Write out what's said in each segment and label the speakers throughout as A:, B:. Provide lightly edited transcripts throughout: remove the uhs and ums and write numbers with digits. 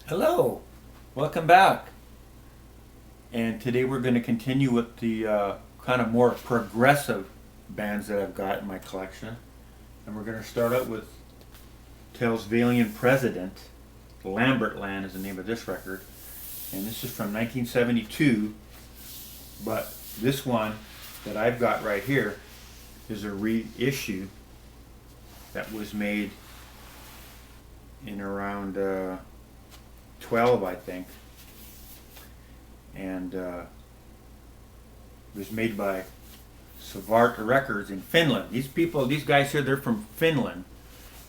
A: Hello, welcome back. And today we're going to continue with the kind of more progressive bands that I've got in my collection. And we're going to start out with Tasavallan President. Lambertland is the name of this record. And this is from 1972. But this one that I've got right here is a reissue that was made in around 12, I think, and it was made by Tasavallan Records in Finland. These guys here, they're from Finland,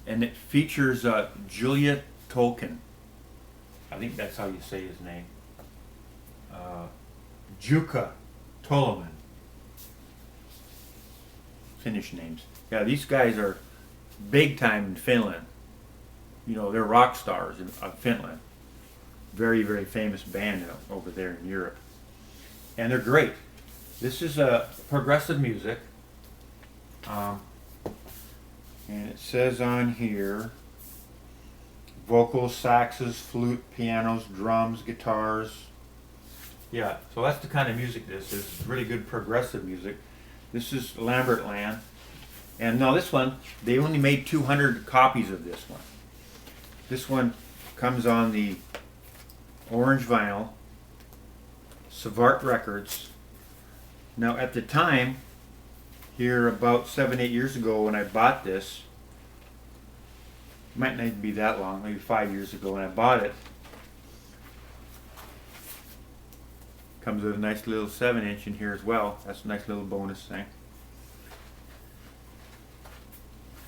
A: and it features Julia Tolkien. I think that's how you say his name. Jukka Toloman. Finnish names. Yeah, these guys are big time in Finland. You know, they're rock stars of Finland. Very, very famous band over there in Europe. And they're great. This is progressive music. And it says on here, vocals, saxes, flute, pianos, drums, guitars. Yeah, so that's the kind of music this is. It's really good progressive music. This is Lambertland. And now this one, they only made 200 copies of this one. This one comes on the orange vinyl, Tasavallan Records. Now at the time, here about 7-8 years ago when I bought this, might not even be that long, maybe 5 years ago when I bought it, comes with a nice little 7-inch in here as well. That's a nice little bonus thing.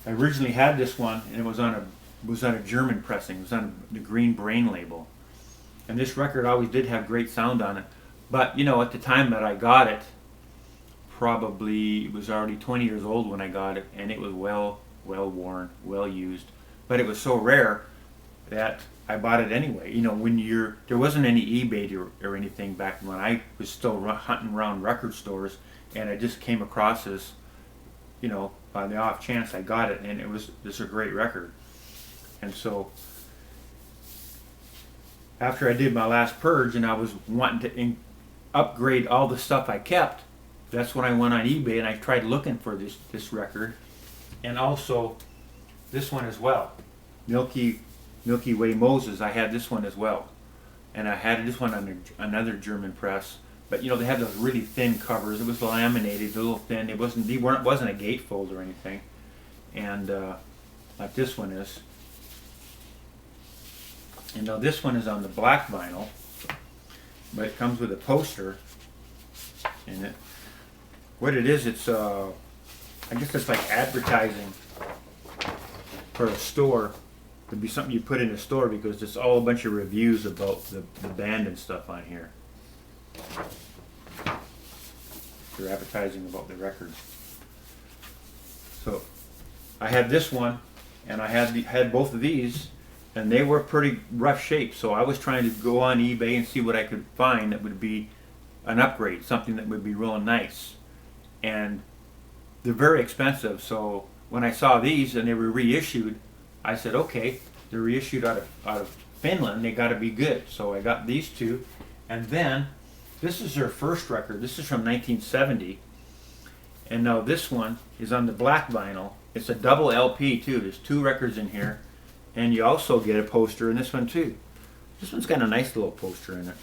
A: I originally had this one and it was on a German pressing. It was on the Green Brain label. And this record always did have great sound on it. But, you know, at the time that I got it, probably it was already 20 years old when I got it, and it was well worn, well used. But it was so rare that I bought it anyway. You know, there wasn't any eBay or anything back when I was still hunting around record stores, and I just came across this, you know, by the off chance I got it, and this is a great record. And so after I did my last purge and I was wanting to upgrade all the stuff I kept, that's when I went on eBay and I tried looking for this record, and also this one as well, Milky Way Moses. I had this one as well, and I had this one on another German press. But you know, they had those really thin covers. It was laminated, a little thin. It wasn't a gatefold or anything, and like this one is. And now this one is on the black vinyl, but it comes with a poster in it. What it is, it's I guess it's like advertising for a store. It'd be something you put in a store because it's all a bunch of reviews about the band and stuff on here. They're advertising about the records. So I had this one, and I had both of these. And they were pretty rough shape, so I was trying to go on eBay and see what I could find that would be an upgrade, something that would be real nice. And they're very expensive, so when I saw these and they were reissued, I said, okay, they're reissued out of Finland, they got to be good. So I got these two, and then this is their first record. This is from 1970, and now this one is on the black vinyl. It's a double LP too. There's 2 records in here. And you also get a poster in this one too. This one's got a nice little poster in it.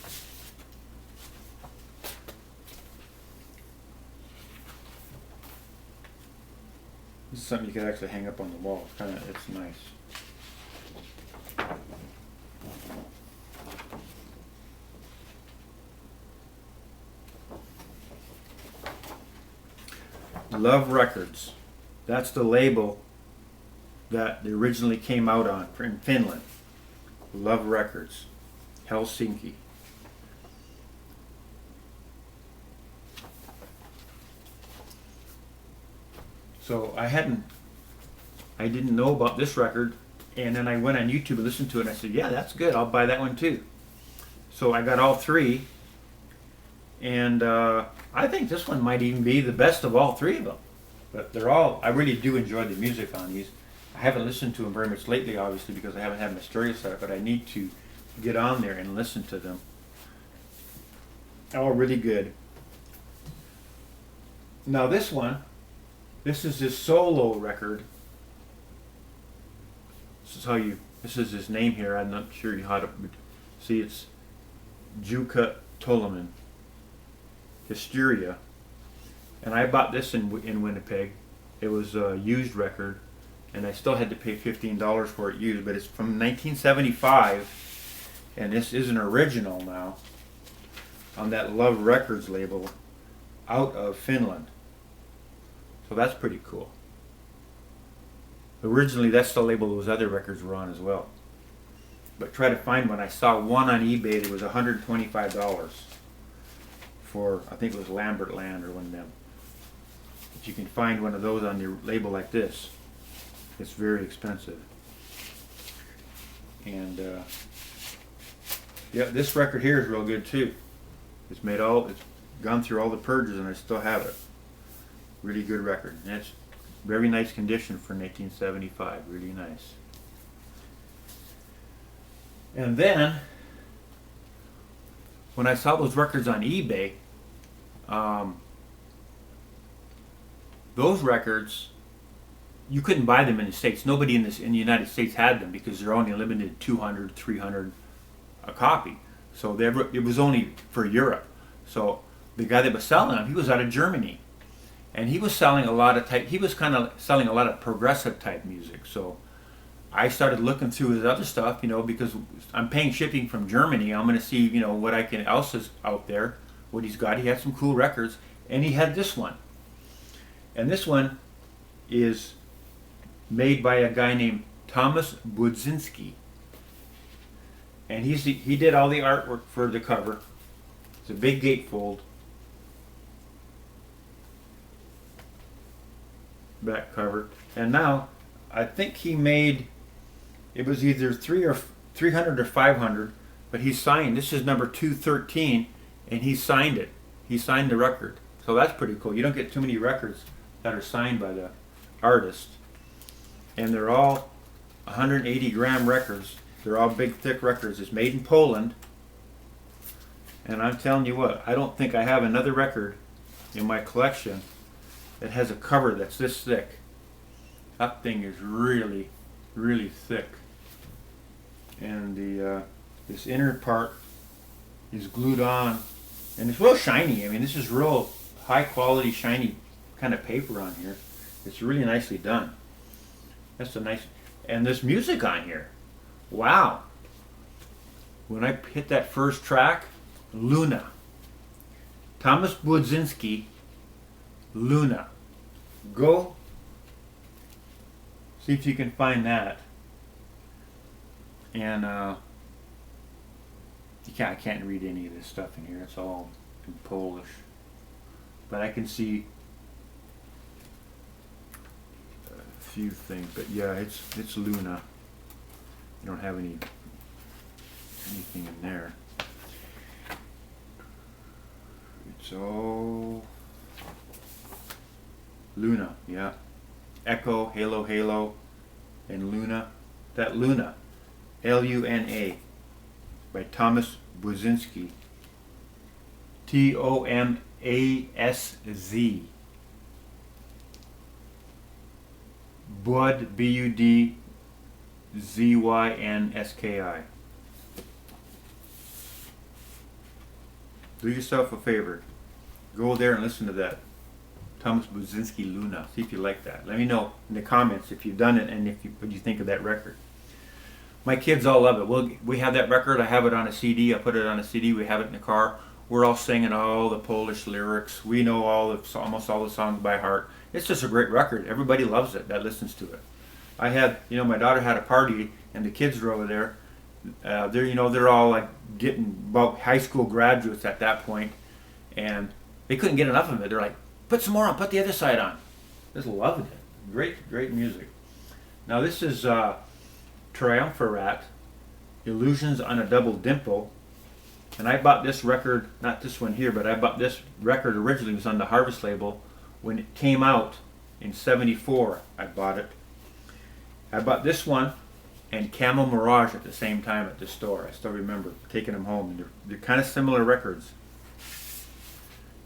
A: This is something you could actually hang up on the wall. It's nice. Love Records. That's the label that they originally came out on in Finland. Love Records, Helsinki. So I didn't know about this record, and then I went on YouTube and listened to it, and I said, yeah, that's good, I'll buy that one too. So I got all 3, and I think this one might even be the best of all 3 of them. But I really do enjoy the music on these. I haven't listened to them very much lately, obviously, because I haven't had my stereo set up, but I need to get on there and listen to them. All really good. Now this one, this is his solo record. This is his name here. I'm not sure how to see. It's Jukka Tolman, Hysteria. And I bought this in Winnipeg. It was a used record, and I still had to pay $15 for it used, but it's from 1975, and this is an original now on that Love Records label out of Finland. So that's pretty cool. Originally, that's the label those other records were on as well. But try to find one. I saw one on eBay that was $125 for, I think it was Lambert Land or one of them. If you can find one of those on the label like this, it's very expensive. And yeah, this record here is real good too. It's gone through all the purges, and I still have it. Really good record. And it's very nice condition for 1975. Really nice. And then, when I saw those records on eBay, those records, you couldn't buy them in the States. Nobody in the United States had them because they're only limited 200, 300 a copy. So it was only for Europe. So the guy that was selling them, he was out of Germany. And he was selling a lot of selling a lot of progressive type music. So I started looking through his other stuff, because I'm paying shipping from Germany. I'm going to see, what else is out there, what he's got. He had some cool records, and he had this one. And this one is made by a guy named Thomas Budzinski. And he did all the artwork for the cover. It's a big gatefold. Back cover. And now, I think he made, it was either 300 or 500, but he signed, this is number 213, and he signed it. He signed the record. So that's pretty cool. You don't get too many records that are signed by the artist. And they're all 180 gram records. They're all big, thick records. It's made in Poland. And I'm telling you what, I don't think I have another record in my collection that has a cover that's this thick. That thing is really, really thick. And this inner part is glued on, and it's real shiny. I mean, this is real high quality, shiny kind of paper on here. It's really nicely done. That's a nice, and this music on here, wow. When I hit that first track, Luna. Thomas Budzinski, Luna. Go see if you can find that. And I can't read any of this stuff in here. It's all in Polish. But I can see a few things. But yeah, it's Luna. You don't have anything in there. It's all Luna, yeah. Echo, Halo, Halo, and Luna. That Luna, Luna, by Thomas Budzinski. Tomaszz. Bud, Budzynski. Do yourself a favor. Go there and listen to that. Thomas Budzinski, Luna. See if you like that. Let me know in the comments if you've done it and what you think of that record. My kids all love it. We have that record. I have it on a CD. I put it on a CD. We have it in the car. We're all singing all the Polish lyrics. We know almost all the songs by heart. It's just a great record. Everybody loves it that listens to it. I had, my daughter had a party, and the kids were over there. They're all like getting about high school graduates at that point, and they couldn't get enough of it. They're like, put some more on, put the other side on. Just loved it. Great music. Now this is Triumvirat, Illusions on a Double Dimple. And I bought this record, not this one here, but I bought this record originally. It was on the Harvest label. When it came out in '74, I bought it. I bought this one and Camel Mirage at the same time at the store. I still remember taking them home. They're kind of similar records.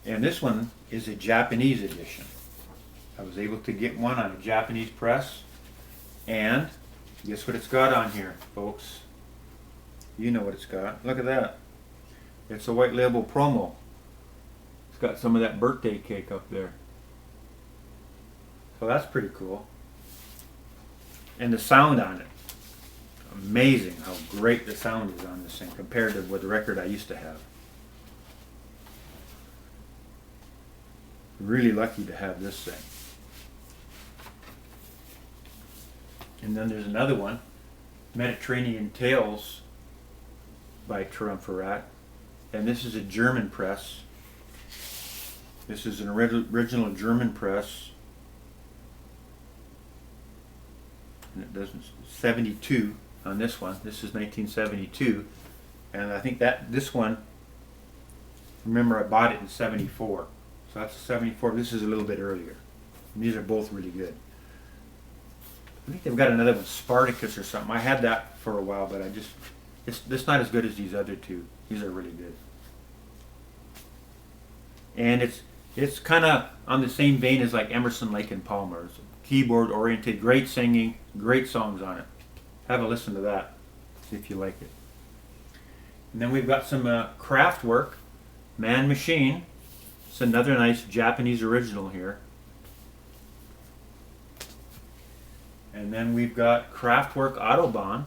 A: And this one is a Japanese edition. I was able to get one on a Japanese press. And guess what it's got on here, folks? You know what it's got. Look at that. It's a white label promo. It's got some of that birthday cake up there. So that's pretty cool. And the sound on it. Amazing how great the sound is on this thing compared to with the record I used to have. Really lucky to have this thing. And then there's another one, Mediterranean Tales by Triumvirat. And this is a German press. This is an original German press. And it doesn't, 72 on this one. This is 1972. And I think that this one, remember I bought it in 74. So that's 74. This is a little bit earlier. And these are both really good. I think they've got another one, Spartacus or something. I had that for a while, but it's not as good as these other two. These are really good. And it's kind of on the same vein as like Emerson, Lake and Palmer. It's keyboard oriented, great singing, great songs on it. Have a listen to that, see if you like it. And then we've got some Kraftwerk, Man Machine. It's another nice Japanese original here. And then we've got Kraftwerk Autobahn.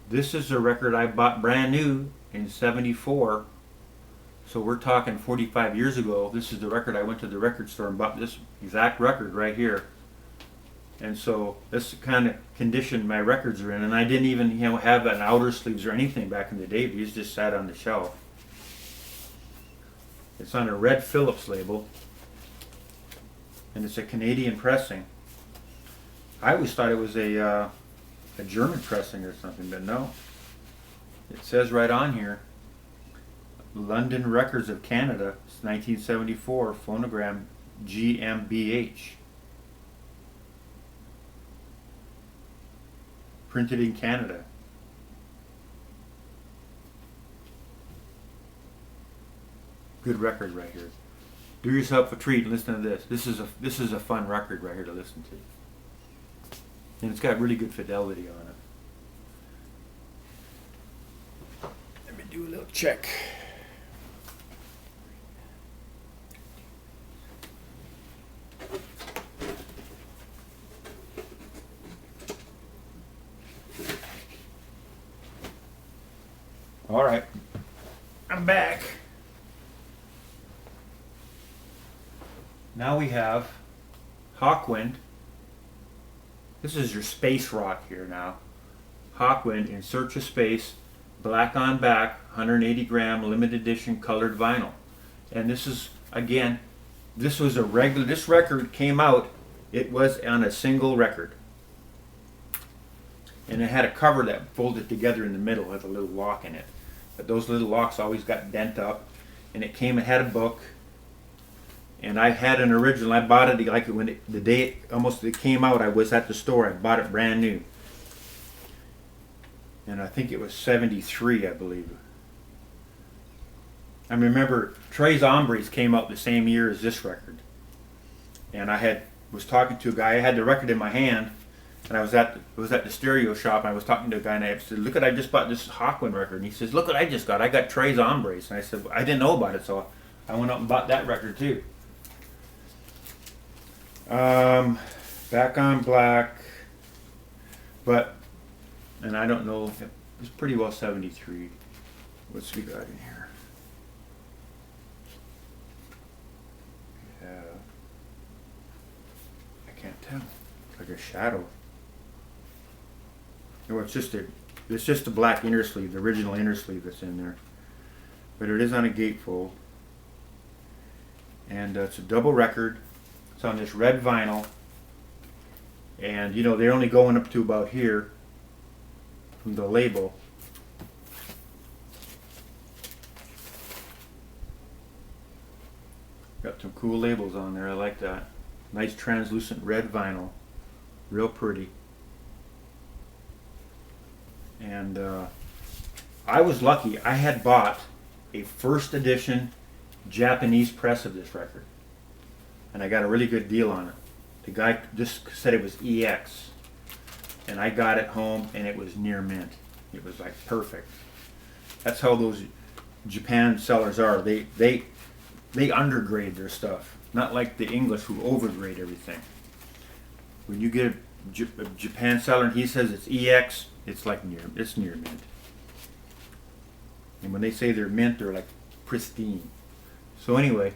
A: This is a record I bought brand new in 74. So we're talking 45 years ago. This is the record I went to the record store and bought this exact record right here. And so this kind of condition my records are in. And I didn't even have an outer sleeves or anything back in the day. These just sat on the shelf. It's on a red Phillips label. And it's a Canadian pressing. I always thought it was a German pressing or something, but no. It says right on here, London Records of Canada, 1974, phonogram GmbH. Printed in Canada. Good record right here. Do yourself a treat and listen to this. This is a fun record right here to listen to. And it's got really good fidelity on it. Let me do a little check. All right, I'm back. Now we have Hawkwind. This is your space rock here now. Hawkwind, In Search of Space, black on back, 180 gram limited edition colored vinyl. And this is, again, this was a regular, this record came out, it was on a single record. And it had a cover that folded together in the middle with a little lock in it. But those little locks always got bent up. And it had a book. And I had an original. I bought it like when the day it came out. I was at the store. I bought it brand new, and I think it was 73, I believe. I remember Tres Hombres came out the same year as this record, and I was talking to a guy. I had the record in my hand, and I was at the stereo shop. And I was talking to a guy, and I said, "Look I just bought this Hawkwind record." And he says, "Look what I just got. I got Tres Hombres." And I said, "I didn't know about it, so I went out and bought that record too." Back on black, and I don't know, it was pretty well 73. What's we got in here? Yeah, I can't tell. It's like a shadow. No, it's just the black inner sleeve, the original inner sleeve that's in there. But it is on a gatefold, and it's a double record. It's on this red vinyl, and they're only going up to about here from the label. Got some cool labels on there. I like that. Nice translucent red vinyl, real pretty. And I was lucky. I had bought a first edition Japanese press of this record, and I got a really good deal on it. The guy just said it was EX, and I got it home, and it was near mint. It was like perfect. That's how those Japan sellers are. They undergrade their stuff, not like the English who overgrade everything. When you get a Japan seller and he says it's EX, it's like near mint. And when they say they're mint, they're like pristine. So anyway,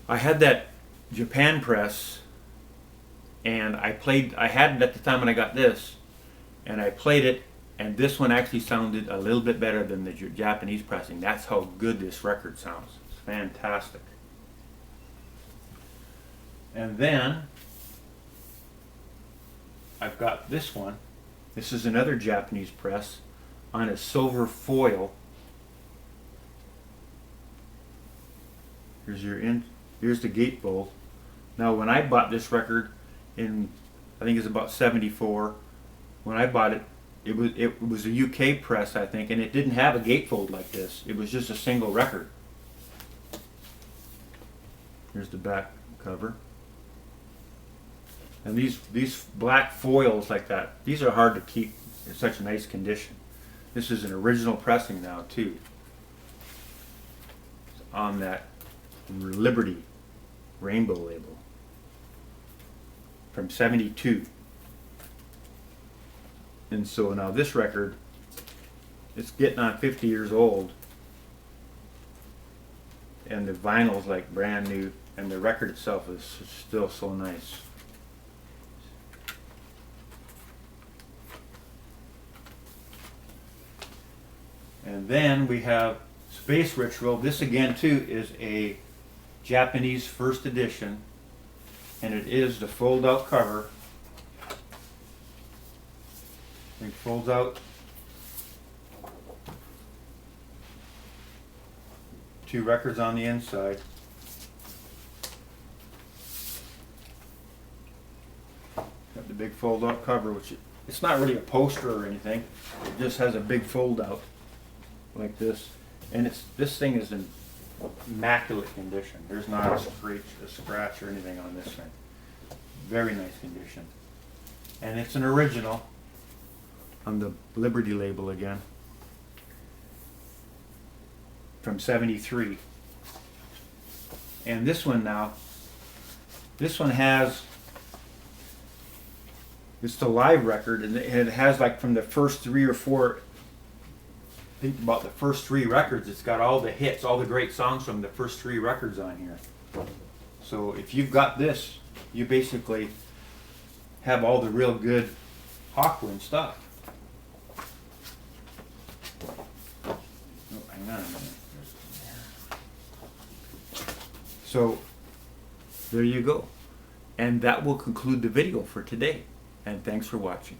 A: I had that Japan press, and I had it at the time when I got this, and I played it, and this one actually sounded a little bit better than the Japanese pressing. That's how good this record sounds. It's fantastic. And then I've got this one. This is another Japanese press on a silver foil. Here's the gatefold. Now, when I bought this record in, I think it's about '74, when I bought it, it was a UK press, I think, and it didn't have a gatefold like this. It was just a single record. Here's the back cover. And these black foils like that, these are hard to keep in such a nice condition. This is an original pressing now too. It's on that Liberty rainbow label from '72. And so now this record, it's getting on 50 years old, and the vinyl's like brand new, and the record itself is still so nice. And then we have Space Ritual. This again too is a Japanese first edition, and it is the fold out cover. It folds out. Two records on the inside. Got the big fold out cover, which it's not really a poster or anything. It just has a big fold out like this, and this thing is in immaculate condition. There's not a scratch or anything on this thing. Very nice condition, and it's an original on the Liberty label again from '73. And this one now, this one has, it's the live record, and it has like from the first 3 or 4, think about the first 3 records, it's got all the hits, all the great songs from the first 3 records on here. So if you've got this, you basically have all the real good Hawkwind stuff. Oh, hang on a minute. So there you go. And that will conclude the video for today. And thanks for watching.